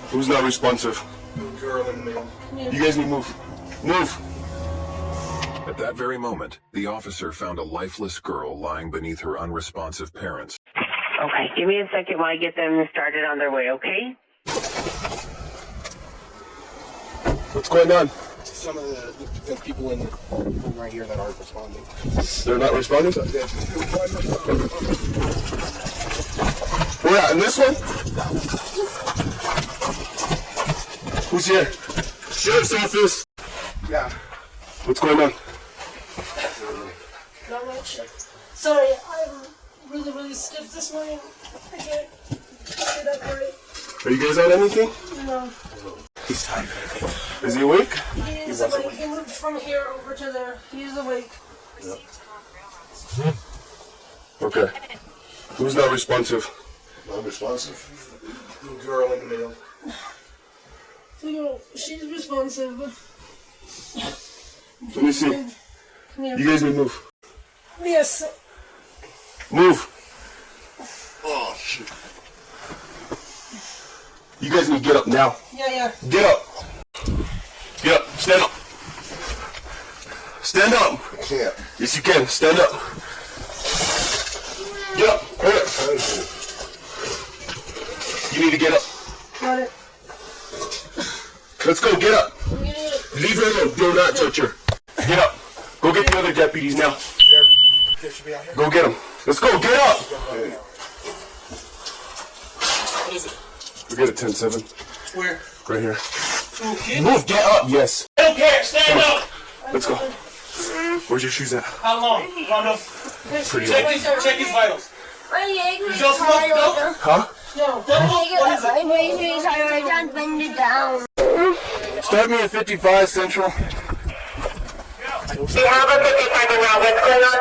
Who's not responsive? Girl and male. You guys need to move. Move! At that very moment, the officer found a lifeless girl lying beneath her unresponsive parents. Okay, give me a second while I get them started on their way, okay? What's going on? Some of the people in the room right here that aren't responding. They're not responding? Where at? In this one? Who's here? Sheriff's office. Yeah. What's going on? Not much. Sorry, I'm really stiff this morning. I can't sit up right. Are you guys on anything? No. He's tired. Is he awake? He is awake. He moved from here over to there. He's awake. Yeah. Okay. Who's not responsive? Non-responsive. Girl and male. She's responsive. Let me see. Yeah. You guys need to move. Yes. Move. Oh, shit. You guys need to get up now. Yeah. Get up. Get up. Stand up. Stand up. I can't. Yes, you can. Stand up. Get up. Hurry up. You need to get up. Got it. Let's go. Get up. I'm getting it. Leave her alone. Do not touch her. Get up. Go get the other deputies now. They should be out here. Go get them. Let's go. Get up. What is it? We get it 10-7. Where? Right here. Okay. Move. Get up. Yes. I don't care. Stand up. Let's go. Where's your shoes at? How long? Rondo. Pretty Check old. his vitals. My leg is Just look, tired. Huh? No. What is My leg is tired. I can't bend it down. Start me at 55 Central. We have a 55 now. What's going on?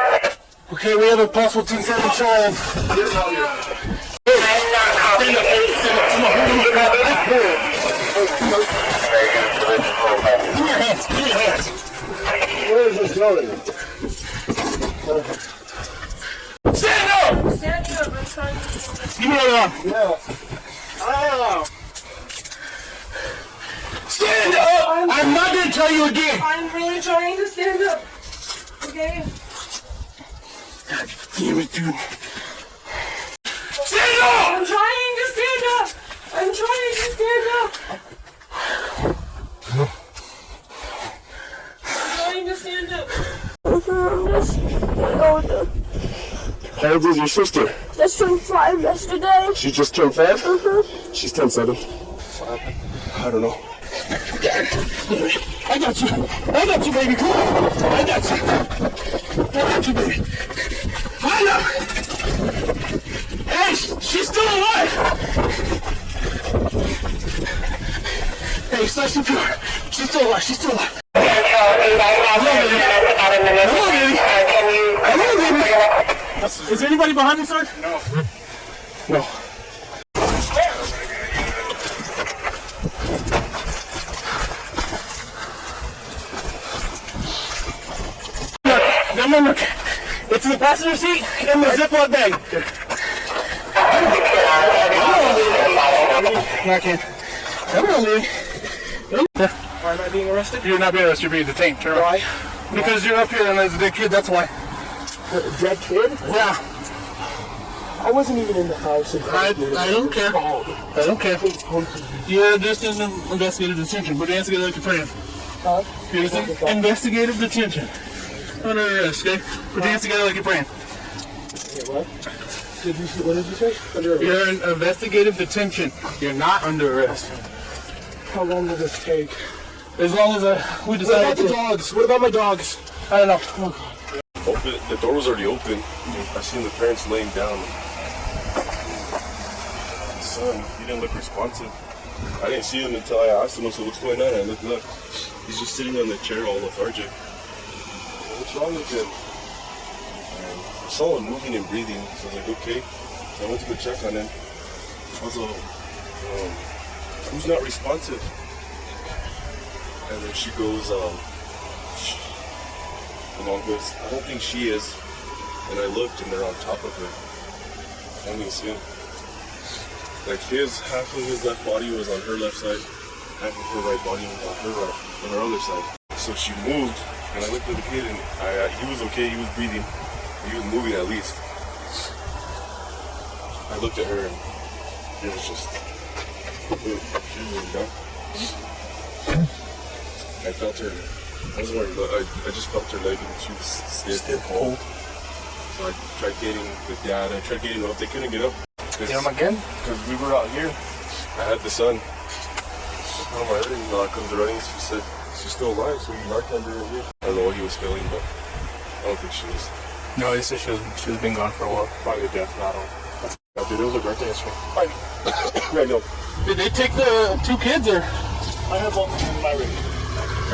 Okay, we have a possible 10-7 child. I'm not calling 8. Where is this going? Stand up! Stand up. I'm trying to. Give me that arm. Yeah. Oh. Stand up! I'm not going to tell you again. I'm really trying to stand up. Okay? God damn it, dude. Stand up! I'm trying to stand up. I'm trying to stand up. I'm trying to stand up. How old is your sister? Just turned 5 yesterday. She just turned 5? She's 10-7. I don't know. I got you. I got you, baby. Come on. I got you. I got you, baby. I know. Hey, she's still alive. Hey, start your car. She's still alive. She's still alive. Come on, baby. Is there anybody behind me, sir? No. No. No. It's in the passenger seat and the Ziploc bag. I can't. Come on, baby. Why am I being arrested? You're not being arrested, you're being detained. Turn around. Why? Because you're up here and there's a dead kid, that's why. A dead kid? Yeah. I wasn't even in the house. I don't care. I don't care. You're just in investigative detention. Put your hands together like you're praying. Huh? You're just in investigative detention. Under arrest, okay? Put your hands together like you're praying. Wait, what? What did you say? Under arrest. You're in investigative detention. You're not under arrest. How long will this take? As long as we What decide about the dogs? What about my dogs? I don't know. Oh, Open. The door was already open. I seen the parents laying down. Son, he didn't look responsive. I didn't see him until I asked him, so what's going on? I looked up. He's just sitting on the chair all lethargic. What's wrong with him? I saw him moving and breathing, so I was like, okay. So I went to go check on him. Also, who's not responsive? And then she goes, the mom goes, I don't think she is. And I looked and they're on top of her. I didn't see him. Like half of his left body was on her left side, half of her right body was on her other side. So she moved, and I looked at the kid, and he was okay, he was breathing, he was moving at least. I looked at her, and it was just, she was done. I felt her, I just felt her leg, and she was stiff and cold. So I tried getting the dad, I tried getting him up, they couldn't get up. Get him again? Because we were out here. I had the son. Oh, my other-in-law comes running. She said she's still alive, so we narked under her here. I don't know what he was feeling, but I don't think she was. No, he said she's been gone for a while. Probably a death battle. Dude, it was a birthday yesterday. I know. Did they take the 2 kids or? I have one in my room.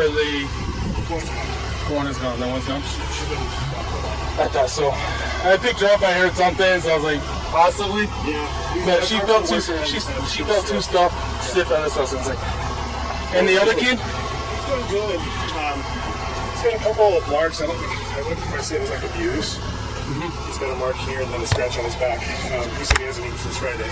Are they? One is gone. That one's gone. I thought so. I picked her up. I heard something, so I was like, possibly. Yeah. But she felt too. She felt too stiff on this house. Like, and the other kid? He's doing good. He's got a couple of marks. I wouldn't quite say it was like abuse. He's got a mark here and then a scratch on his back. He said he hasn't eaten since Friday.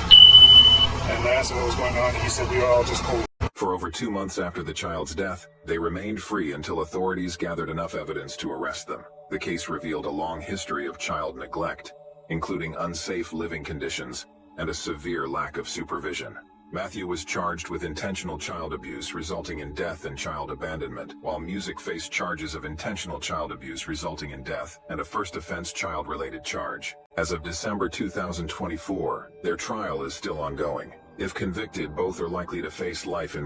And I asked him what was going on, and he said we were all just cold. For over 2 months after the child's death, they remained free until authorities gathered enough evidence to arrest them. The case revealed a long history of child neglect, including unsafe living conditions and a severe lack of supervision. Matthew was charged with intentional child abuse resulting in death and child abandonment, while Music faced charges of intentional child abuse resulting in death and a first offense child-related charge. As of December 2024, their trial is still ongoing. If convicted, both are likely to face life in